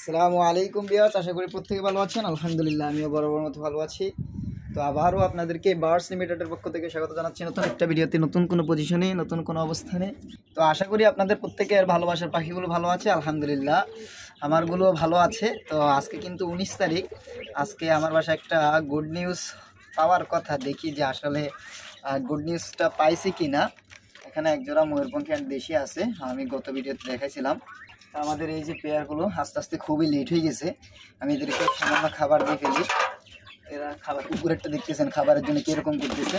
আসসালামু আলাইকুম বিয়াস, আশা করি প্রত্যেকে ভালো আছেন। আলহামদুলিল্লাহ আমিও বরাবর মতো ভালো আছি। তো আবারও আপনাদেরকে বার্ডস লিমিটেডের পক্ষ থেকে স্বাগত জানাচ্ছি নতুন একটা ভিডিওতে, নতুন কোনো পজিশনে, নতুন কোনো অবস্থানে। তো আশা করি আপনাদের প্রত্যেকের ভালোবাসার পাখিগুলো ভালো আছে। আলহামদুলিল্লাহ আমারগুলো ভালো আছে। তো আজকে কিন্তু 19 তারিখ, আজকে আমার বাসায় একটা গুড নিউজ পাওয়ার কথা, দেখি যে আসলে গুড নিউজটা পাইছি কি না। এখানে একজোড়া ময়ূরপঙ্খী আর দেশি আছে, আমি গত ভিডিওতে দেখাইছিলাম। আমাদের এই যে পেয়ারগুলো আস্তে আস্তে খুবই লেট হয়ে গেছে। আমি এদেরকে সামান্য খাবার দিয়ে ফেলি। এরা খাবার উপরেরটা দেখতেছেন খাবারের জন্য কীরকম করতেছে।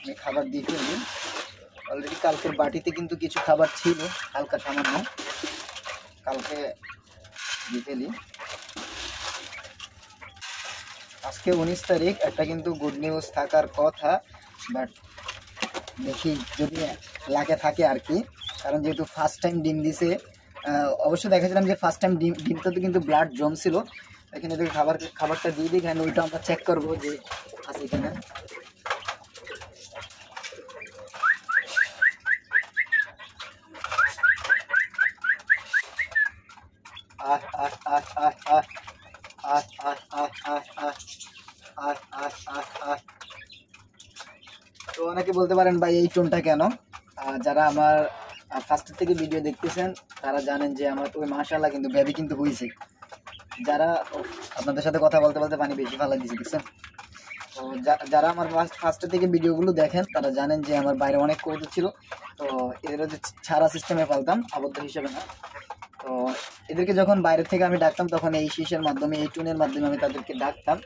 আমি খাবার দিয়ে ফেলি অলরেডি। কালকের বাটিতে কিন্তু কিছু খাবার ছিল, হালকা সামান্য, কালকে দিয়ে ফেলি। আজকে 19 তারিখ, একটা কিন্তু গুড নিউজ থাকার কথা, বাট দেখি যদি লাগে থাকে আর কি। কারণ যেহেতু ফার্স্ট টাইম ডিম দিছে, অবশ্যই দেখেছিলাম যে ফার্স্ট টাইম ডিমটাতে কিন্তু ব্লাড জমছিল। এখানে দেখি খাবারটা দিয়ে দিই, এখানে ওইটা আমরা চেক করবো যে আছে এখানে। তো অনেকে বলতে পারেন ভাই এই টোনটা কেন। যারা আমার ফার্স্টের থেকে ভিডিও দেখতেছেন তারা জানেন যে আমার ওই মাশাআল্লাহ কিন্তু বেবি কিন্তু হয়েছে। যারা আপনাদের সাথে কথা বলতে বলতে পানি বেশি ভালো দিয়েছে দেখছেন। তো যারা আমার ফার্স্টের থেকে ভিডিওগুলো দেখেন তারা জানেন যে আমার বাইরে অনেক কবুতর ছিল। তো এদেরও যে ছাড়া সিস্টেমে পালতাম, আবদ্ধ হিসেবে না। তো এদেরকে যখন বাইরে থেকে আমি ডাকতাম তখন এই শীষের মাধ্যমে, এই টুনের মাধ্যমে আমি তাদেরকে ডাকতাম।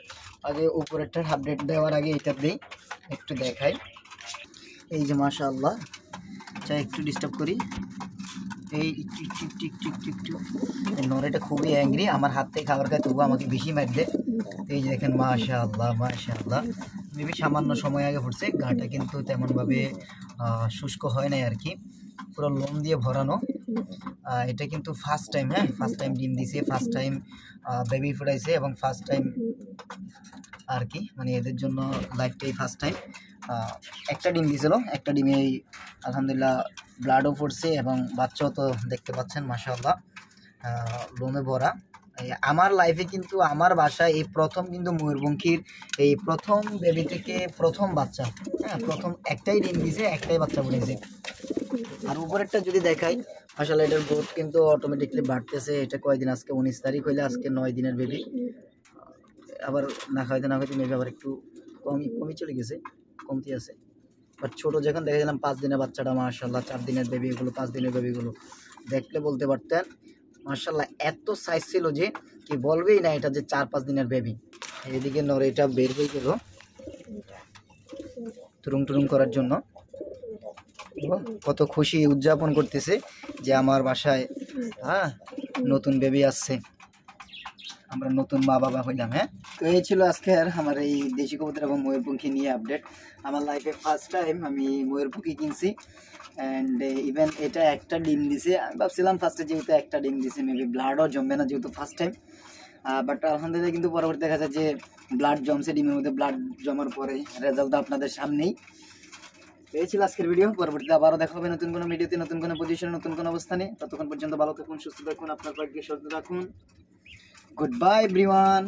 আগে উপরেরটার আপডেট দেওয়ার আগে এটা দিই, একটু দেখাই। এই যে মাশাআল্লাহ, চাই একটু ডিস্টার্ব করি। এই একটু নরেটা খুবই অ্যাংরি, আমার হাত থেকে খাবার খায় তবুও আমাকে বেশি মার দেয়। এই যে দেখেন মাশাআল্লাহ মাশাআল্লাহ, মেবি সামান্য সময় আগে ফুটছে। গাটা কিন্তু তেমনভাবে শুষ্ক হয় নাই আর কি, পুরো লোম দিয়ে ভরানো। এটা কিন্তু ফার্স্ট টাইম, হ্যাঁ ফার্স্ট টাইম ডিম দিছে, ফার্স্ট টাইম বেবি ফুটাইছে এবং ফার্স্ট টাইম আর কি, মানে এদের জন্য লাইফটাই ফার্স্ট টাইম। একটা ডিম দিয়েছিল, একটা ডিমেই আলহামদুলিল্লাহ ব্লাডও পড়ছে এবং বাচ্চাও তো দেখতে পাচ্ছেন মাশাআল্লাহ লোমে ভরা। আমার লাইফে কিন্তু আমার বাসায় এই প্রথম কিন্তু ময়ূরপঙ্খীর এই প্রথম বেবি থেকে প্রথম বাচ্চা, হ্যাঁ প্রথম একটাই ডিম দিয়েছে, একটাই বাচ্চা পড়েছে। আর উপরেরটা যদি দেখাই মাশাআল্লাহ এটার গ্রোথ কিন্তু অটোমেটিকলি বাড়তেছে। এটা কয়দিন, আজকে 19 তারিখ হইলে আজকে 9 দিনের বেবি। আবার না খাইতে মেবি আবার একটু কমই চলে গেছে, কমতি আছে। বাট ছোটো যখন দেখেছিলাম 5 দিনের বাচ্চাটা মাশাআল্লাহ, 4 দিনের বেবিগুলো, 5 দিনের বেবিগুলো দেখলে বলতে পারতেন মাশাআল্লাহ এত সাইজ ছিল যে কি বলবেই না এটা যে 4-5 দিনের বেবি। এদিকে নরে এটা বের হয়ে গেল টুরুং করার জন্য। কত খুশি উদযাপন করতেছে যে আমার বাসায় নতুন বেবি আসছে, আমরা নতুন মা বাবা হইলাম। হ্যাঁ, তো এই ছিল আজকের আমার এই দেশি কবুতর এবং ময়ূরপঙ্খী নিয়ে আপডেট। আমার লাইফে ফার্স্ট টাইম আমি ময়ূরপঙ্খী কিনছি, অ্যান্ড ইভেন এটা একটা ডিম দিছে। আমি ভাবছিলাম ফার্স্টে যেহেতু একটা ডিম দিছে মেবি ব্লাডও জমবে না যেহেতু ফার্স্ট টাইম, বাট আলহামদুলিল্লাহ কিন্তু পরবর্তী দেখা যায় যে ব্লাড জমছে। ডিমের মধ্যে ব্লাড জমার পরে রেজাল্ট আপনাদের সামনেই। এই ছিল আজকের ভিডিও। পরবর্তীতে আবারও দেখা হবে নতুন কোনো ভিডিওতে, নতুন কোনো পজিশনে, নতুন কোনো অবস্থানে। ততক্ষণ পর্যন্ত ভালো থাকুন, সুস্থ থাকুন, আপনার পাখিকে সুস্থ রাখুন। Goodbye everyone.